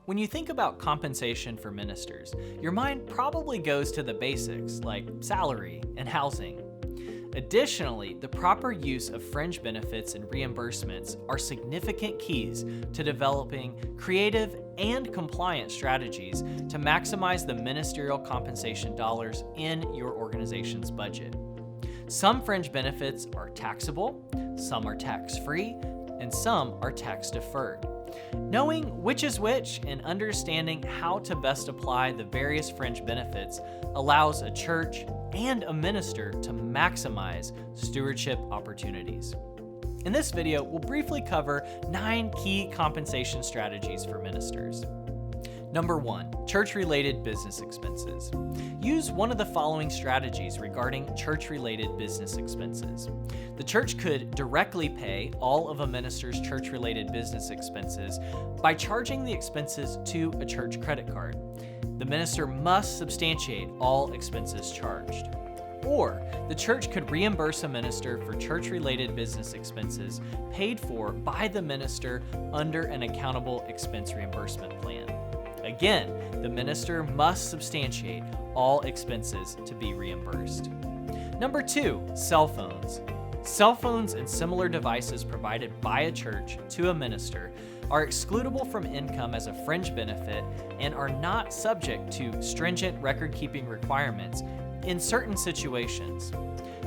When you think about compensation for ministers, your mind probably goes to the basics like salary and housing. Additionally, the proper use of fringe benefits and reimbursements are significant keys to developing creative and compliant strategies to maximize the ministerial compensation dollars in your organization's budget. Some fringe benefits are taxable, some are tax-free, and some are tax-deferred. Knowing which is which and understanding how to best apply the various fringe benefits allows a church and a minister to maximize stewardship opportunities. In this video, we'll briefly cover 9 key compensation strategies for ministers. Number 1, church-related business expenses. Use one of the following strategies regarding church-related business expenses. The church could directly pay all of a minister's church-related business expenses by charging the expenses to a church credit card. The minister must substantiate all expenses charged. Or, the church could reimburse a minister for church-related business expenses paid for by the minister under an accountable expense reimbursement plan. Again, the minister must substantiate all expenses to be reimbursed. Number 2, cell phones. Cell phones and similar devices provided by a church to a minister are excludable from income as a fringe benefit and are not subject to stringent record-keeping requirements in certain situations.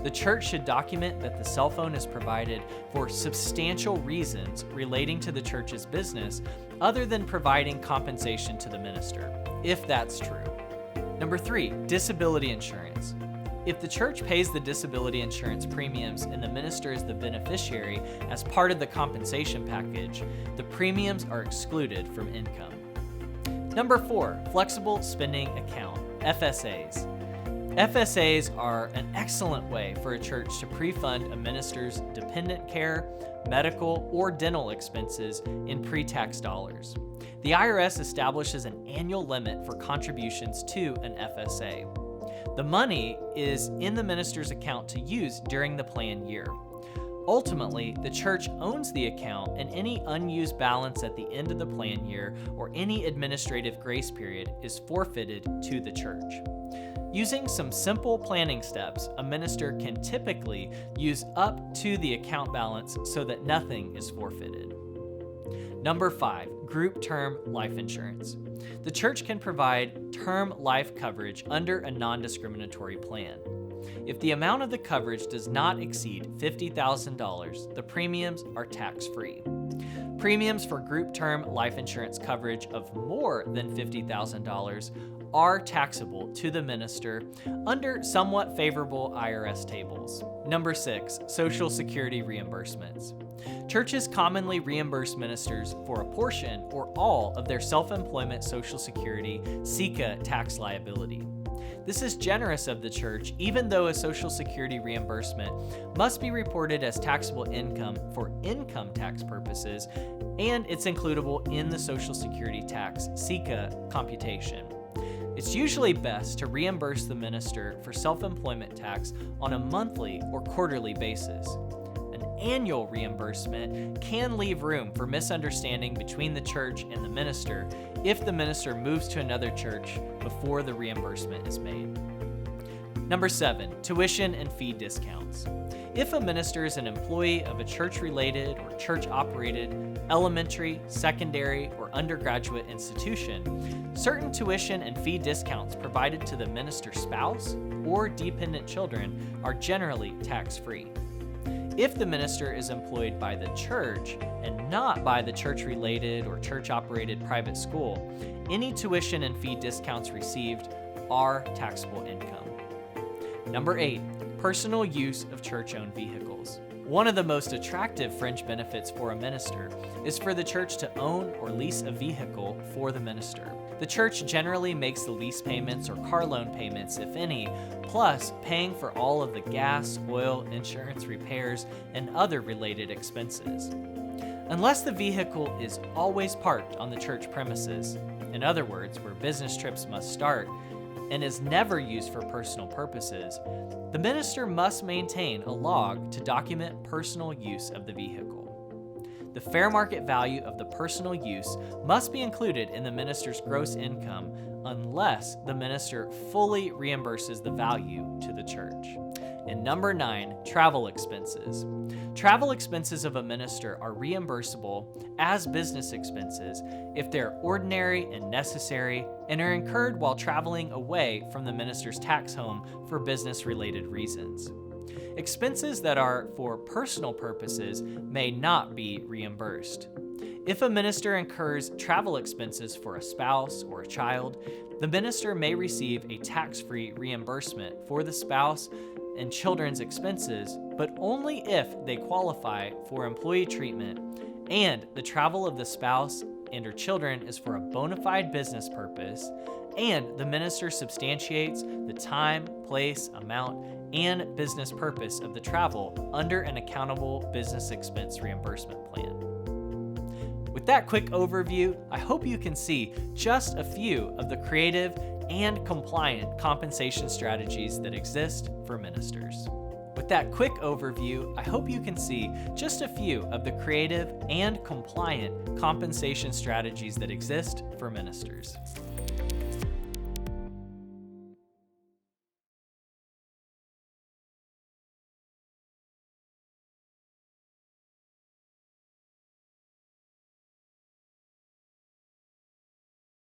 The church should document that the cell phone is provided for substantial reasons relating to the church's business other than providing compensation to the minister, if that's true. Number 3, disability insurance. If the church pays the disability insurance premiums and the minister is the beneficiary as part of the compensation package, the premiums are excluded from income. Number 4, flexible spending account, FSAs. FSAs are an excellent way for a church to pre-fund a minister's dependent care, medical, or dental expenses in pre-tax dollars. The IRS establishes an annual limit for contributions to an FSA. The money is in the minister's account to use during the plan year. Ultimately, the church owns the account, and any unused balance at the end of the plan year or any administrative grace period is forfeited to the church. Using some simple planning steps, a minister can typically use up to the account balance so that nothing is forfeited. Number 5, group term life insurance. The church can provide term life coverage under a non-discriminatory plan. If the amount of the coverage does not exceed $50,000, the premiums are tax-free. Premiums for group term life insurance coverage of more than $50,000 are taxable to the minister under somewhat favorable IRS tables. Number 6, Social Security reimbursements. Churches commonly reimburse ministers for a portion or all of their self-employment Social Security (SECA) tax liability. This is generous of the church, even though a Social Security reimbursement must be reported as taxable income for income tax purposes, and it's includable in the Social Security tax (SECA) computation. It's usually best to reimburse the minister for self-employment tax on a monthly or quarterly basis. An annual reimbursement can leave room for misunderstanding between the church and the minister if the minister moves to another church before the reimbursement is made. Number 7, tuition and fee discounts. If a minister is an employee of a church-related or church-operated elementary, secondary, or undergraduate institution, certain tuition and fee discounts provided to the minister's spouse or dependent children are generally tax-free. If the minister is employed by the church and not by the church-related or church-operated private school, any tuition and fee discounts received are taxable income. Number 8, personal use of church-owned vehicles. One of the most attractive fringe benefits for a minister is for the church to own or lease a vehicle for the minister. The church generally makes the lease payments or car loan payments, if any, plus paying for all of the gas, oil, insurance, repairs, and other related expenses. Unless the vehicle is always parked on the church premises, in other words, where business trips must start, and is never used for personal purposes, the minister must maintain a log to document personal use of the vehicle. the fair market value of the personal use must be included in the minister's gross income unless the minister fully reimburses the value to the church. And number 9, travel expenses. Travel expenses of a minister are reimbursable as business expenses if they're ordinary and necessary and are incurred while traveling away from the minister's tax home for business-related reasons. Expenses that are for personal purposes may not be reimbursed. If a minister incurs travel expenses for a spouse or a child, the minister may receive a tax-free reimbursement for the spouse and children's expenses, but only if they qualify for employee treatment and the travel of the spouse and her children is for a bona fide business purpose, and the minister substantiates the time, place, amount, and business purpose of the travel under an accountable business expense reimbursement plan. With that quick overview, I hope you can see just a few of the creative and compliant compensation strategies that exist for ministers. With that quick overview, I hope you can see just a few of the creative and compliant compensation strategies that exist for ministers.